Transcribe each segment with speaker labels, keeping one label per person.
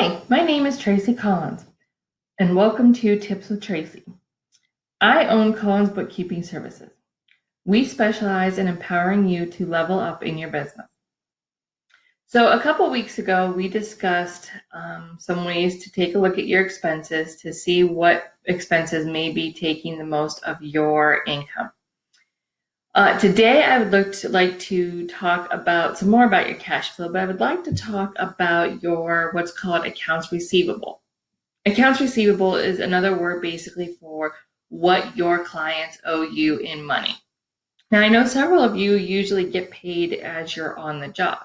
Speaker 1: Hi, my name is Tracy Collins, and welcome to Tips with Tracy. I own Collins Bookkeeping Services. We specialize in empowering you to level up in your business. So a couple weeks ago, we discussed some ways to take a look at your expenses to see what expenses may be taking the most of your income. Today, I would like to talk about some more about your cash flow, but I would like to talk about your what's called accounts receivable. Accounts receivable is another word basically for what your clients owe you in money. Now, I know several of you usually get paid as you're on the job,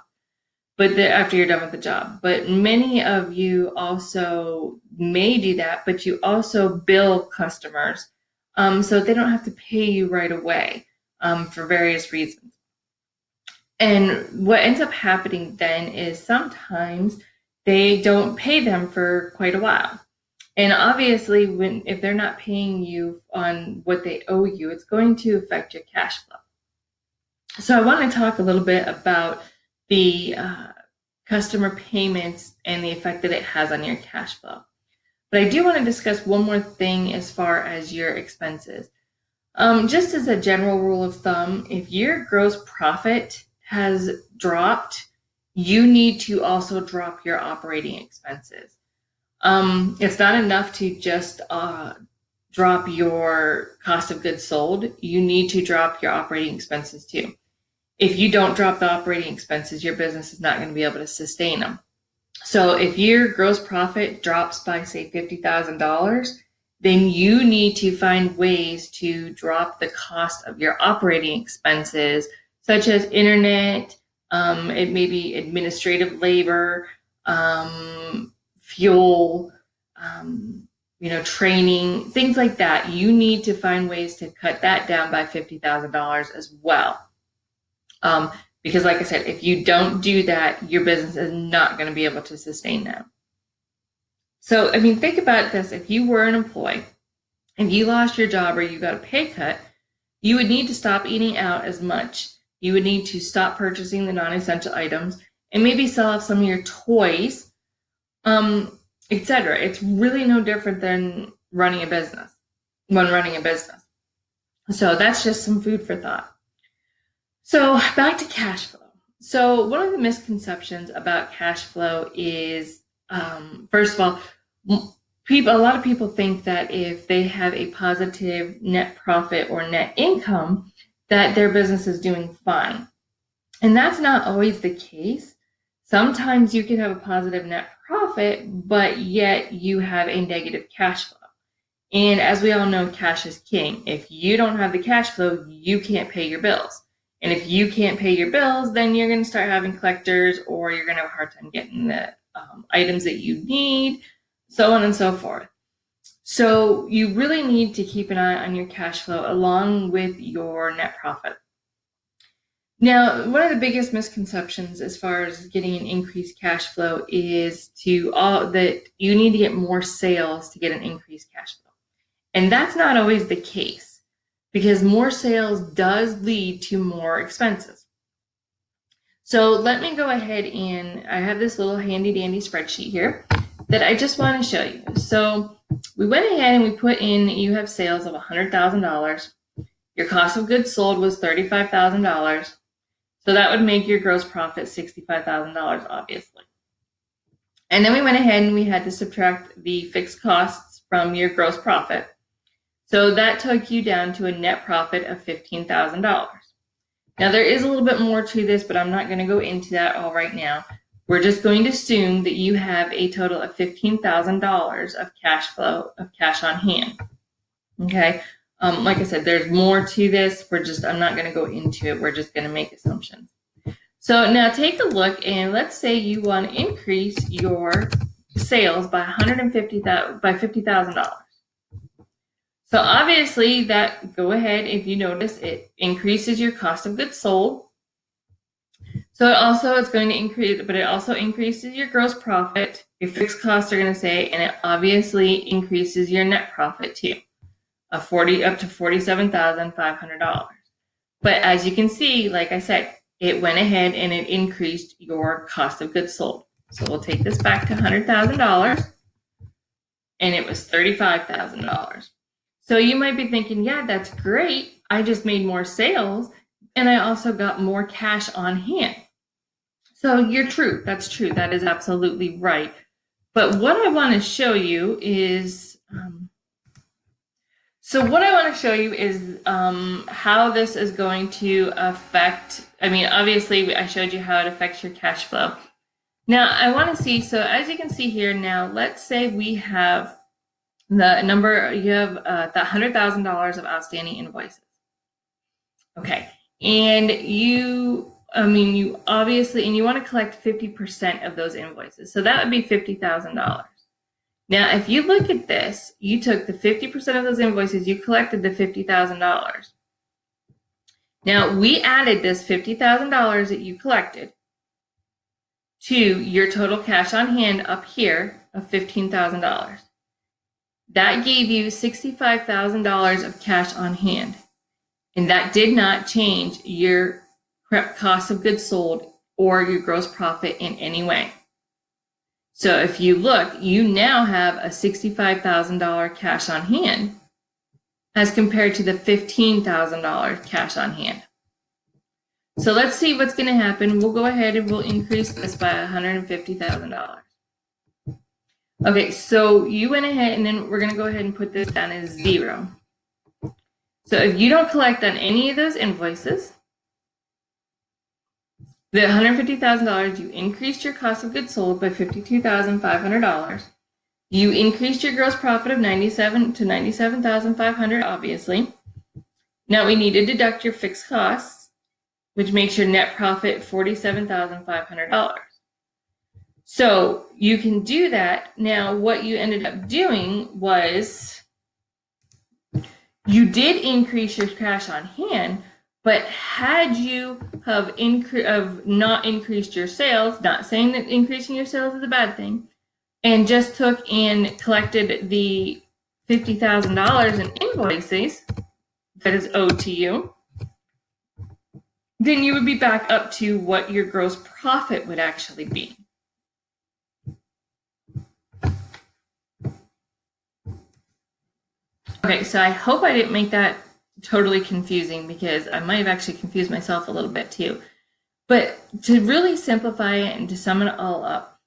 Speaker 1: but after you're done with the job. But many of you also may do that, but you also bill customers so they don't have to pay you right away for various reasons. And what ends up happening then is sometimes they don't pay them for quite a while. And obviously, if they're not paying you on what they owe you, it's going to affect your cash flow. So I want to talk a little bit about the customer payments and the effect that it has on your cash flow. But I do want to discuss one more thing as far as your expenses. Just as a general rule of thumb, if your gross profit has dropped, you need to also drop your operating expenses. It's not enough to just drop your cost of goods sold. You need to drop your operating expenses too. If you don't drop the operating expenses, your business is not going to be able to sustain them. So if your gross profit drops by, say, $50,000, then you need to find ways to drop the cost of your operating expenses, such as internet, it may be administrative labor, fuel, training, things like that. You need to find ways to cut that down by $50,000 as well. Because like I said, if you don't do that, your business is not going to be able to sustain that. So, think about this. If you were an employee and you lost your job or you got a pay cut, you would need to stop eating out as much. You would need to stop purchasing the non-essential items and maybe sell off some of your toys, etc. It's really no different than running a business. So that's just some food for thought. So back to cash flow. So one of the misconceptions about cash flow is, first of all, a lot of people think that if they have a positive net profit or net income, that their business is doing fine. And that's not always the case. Sometimes you can have a positive net profit, but yet you have a negative cash flow. And as we all know, cash is king. If you don't have the cash flow, you can't pay your bills. And if you can't pay your bills, then you're going to start having collectors, or you're going to have a hard time getting the items that you need, so on and so forth. So you really need to keep an eye on your cash flow along with your net profit. Now, one of the biggest misconceptions as far as getting an increased cash flow is that you need to get more sales to get an increased cash flow. And that's not always the case, because more sales does lead to more expenses. So let me go ahead, and I have this little handy dandy spreadsheet here that I just want to show you. So we went ahead and we put in, you have sales of $100,000. Your cost of goods sold was $35,000. So that would make your gross profit $65,000, obviously. And then we went ahead and we had to subtract the fixed costs from your gross profit. So that took you down to a net profit of $15,000. Now there is a little bit more to this, but I'm not going to go into that all right now. We're just going to assume that you have a total of $15,000 of cash flow, of cash on hand. Okay. Like I said, there's more to this. I'm not going to go into it. We're just going to make assumptions. So now take a look, and let's say you want to increase your sales by $50,000. So obviously go ahead, if you notice, it increases your cost of goods sold. So it's going to increase, but it also increases your gross profit. Your fixed costs are going to say, and it obviously increases your net profit too, of up to $47,500. But as you can see, like I said, it went ahead and it increased your cost of goods sold. So we'll take this back to $100,000, and it was $35,000. So you might be thinking, yeah, that's great. I just made more sales, and I also got more cash on hand. So you're true. That's true. That is absolutely right. But what I want to show you is, how this is going to affect, obviously I showed you how it affects your cash flow. Now I want to see, so as you can see here now, let's say we have the number, you have the $100,000 of outstanding invoices. Okay, and you obviously, and you want to collect 50% of those invoices. So that would be $50,000. Now, if you look at this, you took the 50% of those invoices, you collected the $50,000. Now, we added this $50,000 that you collected to your total cash on hand up here of $15,000. That gave you $65,000 of cash on hand. And that did not change your cost of goods sold or your gross profit in any way. So if you look, you now have a $65,000 cash on hand as compared to the $15,000 cash on hand. So let's see what's going to happen. We'll go ahead and we'll increase this by $150,000. Okay, so you went ahead, and then we're going to go ahead and put this down as 0. So if you don't collect on any of those invoices, the $150,000, you increased your cost of goods sold by $52,500. You increased your gross profit of $97,000 to $97,500, obviously. Now we need to deduct your fixed costs, which makes your net profit $47,500. So you can do that. Now what you ended up doing was you did increase your cash on hand, but had you have not increased your sales, not saying that increasing your sales is a bad thing, and just took and collected the $50,000 in invoices that is owed to you, then you would be back up to what your gross profit would actually be. Okay, so I hope I didn't make that totally confusing, because I might have actually confused myself a little bit too. But to really simplify it and to sum it all up,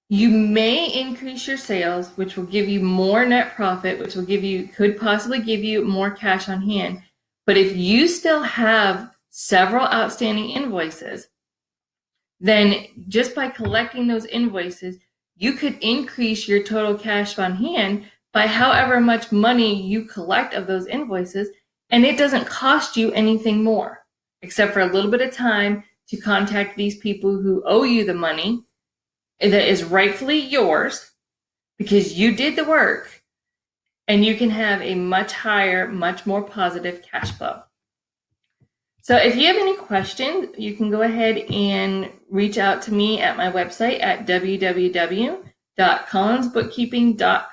Speaker 1: you may increase your sales, which will give you more net profit, which will could possibly give you more cash on hand. But if you still have several outstanding invoices, then just by collecting those invoices, you could increase your total cash on hand by however much money you collect of those invoices, and it doesn't cost you anything more, except for a little bit of time to contact these people who owe you the money that is rightfully yours because you did the work, and you can have a much higher, much more positive cash flow. So if you have any questions, you can go ahead and reach out to me at my website at www.collinsbookkeeping.com.